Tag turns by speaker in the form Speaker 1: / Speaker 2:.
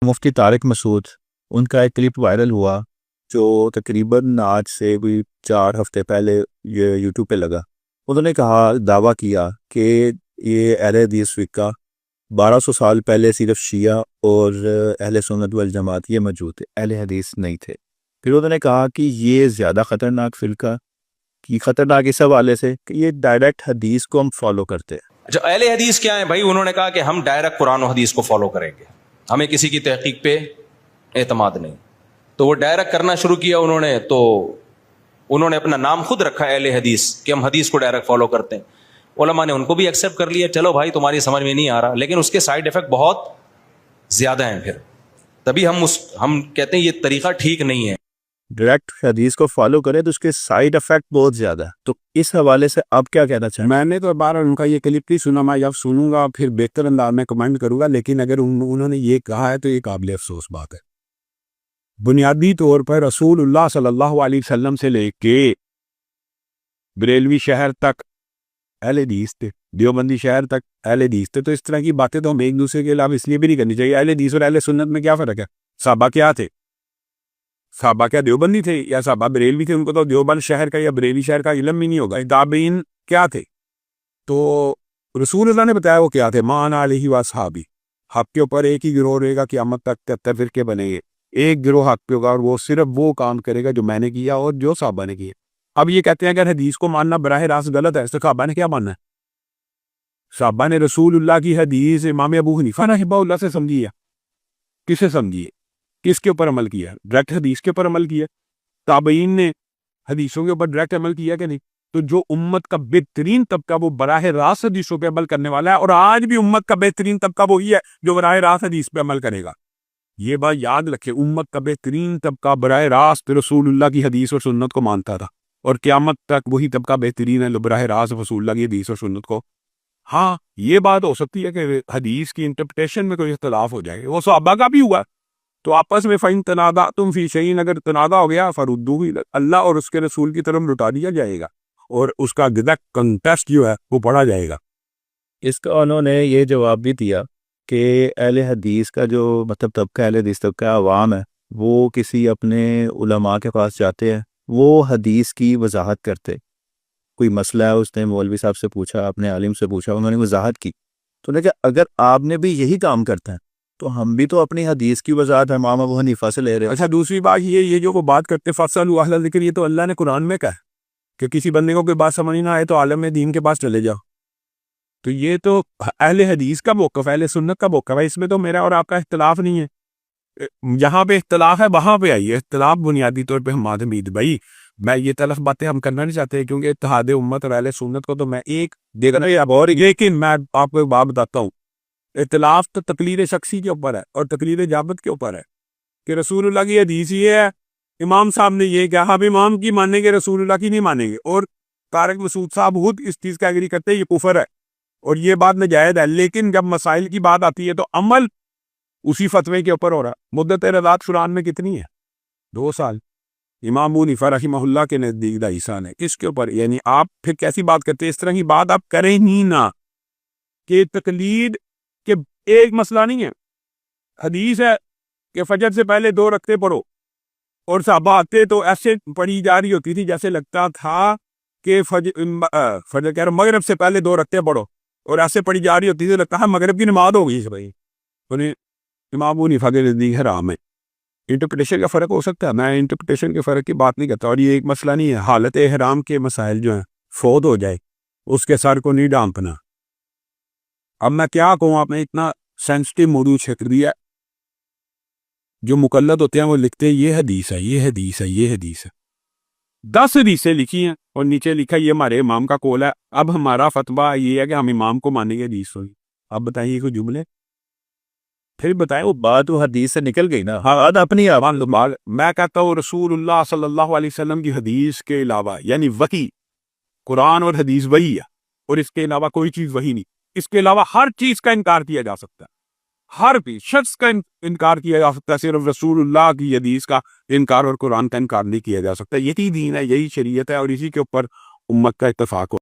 Speaker 1: مفتی طارق مسعود، ان کا ایک clip viral ہوا جو تقریباً آج سے بھی 4 ہفتے پہلے یہ یوٹیوب پہ لگا۔ انہوں نے دعویٰ کیا کہ یہ اہل حدیث فقہ 1200 سال پہلے صرف شیعہ اور اہل سنت والجماعت یہ موجود تھے، اہل حدیث نہیں تھے۔ پھر انہوں نے کہا کہ یہ زیادہ خطرناک فرقہ کی خطرناک اس حوالے سے کہ یہ ڈائریکٹ حدیث کو ہم فالو کرتے ہیں۔
Speaker 2: اچھا، اہل حدیث کیا ہیں بھائی؟ انہوں نے کہا کہ ہم ڈائریکٹ قرآن و حدیث کو فالو کریں گے، ہمیں کسی کی تحقیق پہ اعتماد نہیں۔ تو وہ ڈائریکٹ کرنا شروع کیا انہوں نے، تو انہوں نے اپنا نام خود رکھا اہل حدیث کہ ہم حدیث کو ڈائریکٹ فالو کرتے ہیں۔ علماء نے ان کو بھی ایکسیپٹ کر لیا، چلو بھائی تمہاری سمجھ میں نہیں آ رہا، لیکن اس کے سائیڈ ایفیکٹ بہت زیادہ ہیں۔ پھر تبھی ہم کہتے ہیں یہ طریقہ ٹھیک نہیں ہے۔
Speaker 1: ڈائریکٹ حدیث کو فالو کریں تو اس کے سائیڈ افیکٹ بہت زیادہ ہے۔ تو اس حوالے سے آپ کیا کہنا چاہیں؟
Speaker 3: میں نے تو بار ان کا یہ کلپ نہیں سنا، میں جب سنوں گا پھر بہتر انداز میں کمنٹ کروں گا، لیکن اگر انہوں نے یہ کہا ہے تو یہ قابل افسوس بات ہے۔ بنیادی طور پر رسول اللہ صلی اللہ علیہ وسلم سے لے کے بریلوی شہر تک اہل حدیث تھے، دیوبندی شہر تک اہل حدیث تھے۔ تو اس طرح کی باتیں تو ہم ایک دوسرے کے خلاف اس لیے بھی نہیں کرنی چاہیے۔ اہل حدیث اور اہل سنت میں کیا فرق ہے؟ صحابہ کیا تھے؟ صحابہ کیا دیوبندی تھے یا صحابہ بریلوی تھے؟ ان کو تو دیوبند شہر کا یا بریلوی شہر کا علم بھی نہیں ہوگا۔ تابعین کیا تھے؟ تو رسول اللہ نے بتایا وہ کیا تھے، مان علیہ و صحابی۔ حق کے اوپر ایک ہی گروہ رہے گا، قیامت تک 73 فرقے بنے گے، ایک گروہ حق پہ ہوگا اور وہ صرف وہ کام کرے گا جو میں نے کیا اور جو صحابہ نے کیا۔ اب یہ کہتے ہیں اگر حدیث کو ماننا براہ راست غلط ہے تو صحابہ نے کیا ماننا ہے؟ صحابہ نے رسول اللہ کی حدیث امام ابو حنیفہ رحمہ اللہ سے سمجھی ہے، کسے سمجھی ہے، کس کے اوپر عمل کیا؟ ڈائریکٹ حدیث کے اوپر عمل کیا۔ تابعین نے حدیثوں کے اوپر ڈائریکٹ عمل کیا کہ نہیں؟ تو جو امت کا بہترین طبقہ وہ براہ راست حدیثوں پہ عمل کرنے والا ہے، اور آج بھی امت کا بہترین طبقہ وہی ہے جو براہ راست حدیث پہ عمل کرے گا۔ یہ بات یاد رکھے، امت کا بہترین طبقہ براہ راست رسول اللہ کی حدیث اور سنت کو مانتا تھا، اور قیامت تک وہی طبقہ بہترین ہے جو براہ راست رسول اللہ کی حدیث اور سنت کو۔ ہاں یہ بات ہو سکتی ہے کہ حدیث کی انٹرپریٹیشن میں کوئی اختلاف ہو جائے، وہ صحابہ کا بھی ہوا، تو آپس میں فَإِن تَنَازَعْتُمْ فِي شَيْءٍ، اگر تنازع ہو گیا فَرُدُّوهُ إِلَى اللہ اور اس کے رسول کی طرف لوٹا دیا جائے گا، اور اس کا ایگزیکٹ کنٹیکسٹ جو ہے وہ پڑھا جائے گا۔
Speaker 1: اس کا انہوں نے یہ جواب بھی دیا کہ اہل حدیث کا جو طبقہ اہل حدیث طبقہ عوام ہے، وہ کسی اپنے علماء کے پاس جاتے ہیں، وہ حدیث کی وضاحت کرتے، کوئی مسئلہ ہے اس نے مولوی صاحب سے پوچھا، اپنے عالم سے پوچھا، انہوں نے وضاحت کی، تو انہوں نے کہا اگر آپ نے بھی یہی کام کرتے ہیں تو ہم بھی تو اپنی حدیث کی وضاحت امام ابو حنیفہ سے لے رہے ہیں۔
Speaker 3: اچھا دوسری بات یہ جو وہ بات کرتے فَاسْأَلُوا أَهْلَ الذِّكْرِ، یہ تو اللہ نے قرآن میں کہا ہے کہ کسی بندے کو کوئی بات سمجھ نہ آئے تو عالم دین کے پاس چلے جاؤ۔ تو یہ تو اہل حدیث کا موقف ہے، اہل سنت کا موقف ہے، اس میں تو میرا اور آپ کا اختلاف نہیں ہے۔ جہاں پہ اختلاف ہے وہاں پہ آئیے، اختلاف بنیادی طور پہ ہمارے امید بھائی، میں یہ تلخ باتیں ہم کرنا نہیں چاہتے، کیونکہ اتحاد امت اور اہل سنت کو تو میں ایک دیکھنا، اور لیکن میں آپ کو ایک بات بتاتا ہوں، اختلاف تو تقلید شخصی کے اوپر ہے اور تقلید جابت کے اوپر ہے کہ رسول اللہ کی حدیث یہ ہے، امام صاحب نے یہ کہا، ہم امام کی مانیں گے، رسول اللہ کی نہیں مانیں گے، اور طارق مسعود صاحب خود اس چیز کا ایگری کرتے ہیں یہ کفر ہے اور یہ بات ناجائز ہے۔ لیکن جب مسائل کی بات آتی ہے تو عمل اسی فتوے کے اوپر ہو رہا۔ مدت رضاعت قرآن میں کتنی ہے؟ 2 سال۔ امام ابو حنیفہ رحمہ اللہ کے نزدیک 2.5 سال ہے۔ کس کے اوپر؟ یعنی آپ پھر کیسی بات کرتے ہیں؟ اس طرح کی بات آپ کریں ہی نہ، کہ تقلید کہ ایک مسئلہ نہیں ہے۔ حدیث ہے کہ فجر سے پہلے 2 رکعتیں پڑھو، اور صحابہ آتے تو ایسے پڑھی جا رہی ہوتی تھی جیسے لگتا تھا کہ فجر کہہ رہا مغرب سے پہلے 2 رکعتیں پڑھو، اور ایسے پڑھی جا رہی ہوتی تھی لگتا ہے مغرب کی نماز ہو گئی بھائی۔ انہیں امام ابو حنیفہ کے نزدیک حرام ہے۔ انٹرپریٹیشن کا فرق ہو سکتا ہے، میں انٹرپریٹیشن کے فرق کی بات نہیں کرتا، اور یہ ایک مسئلہ نہیں ہے۔ حالت احرام کے مسائل جو ہیں، فوت ہو جائے اس کے سر کو نہیں ڈانپنا۔ اب میں کیا کہوں، آپ نے اتنا سینسٹیو موضوع چھیڑ دیا۔ جو مقلد ہوتے ہیں وہ لکھتے ہیں یہ حدیث ہے، یہ حدیث ہے، یہ حدیث ہے۔ 10 حدیثیں لکھی ہیں اور نیچے لکھا یہ ہمارے امام کا قول ہے۔ اب ہمارا فتویٰ یہ ہے کہ ہم امام کو مانیں گے حدیث ہوگی۔ اب بتائیے کوئی جملے، پھر بتائیں۔
Speaker 1: وہ بات وہ حدیث سے نکل گئی نا، ہاں اپنی آپ۔
Speaker 3: میں کہتا ہوں رسول اللہ صلی اللہ علیہ وسلم کی حدیث کے علاوہ، یعنی وحی، قرآن اور حدیث وحی ہے، اور اس کے علاوہ کوئی چیز وحی نہیں۔ اس کے علاوہ ہر چیز کا انکار کیا جا سکتا ہے، ہر بھی شخص کا انکار کیا جا سکتا ہے، صرف رسول اللہ کی حدیث کا انکار اور قرآن کا انکار نہیں کیا جا سکتا۔ یہی دین ہے، یہی شریعت ہے، اور اسی کے اوپر امت کا اتفاق ہو۔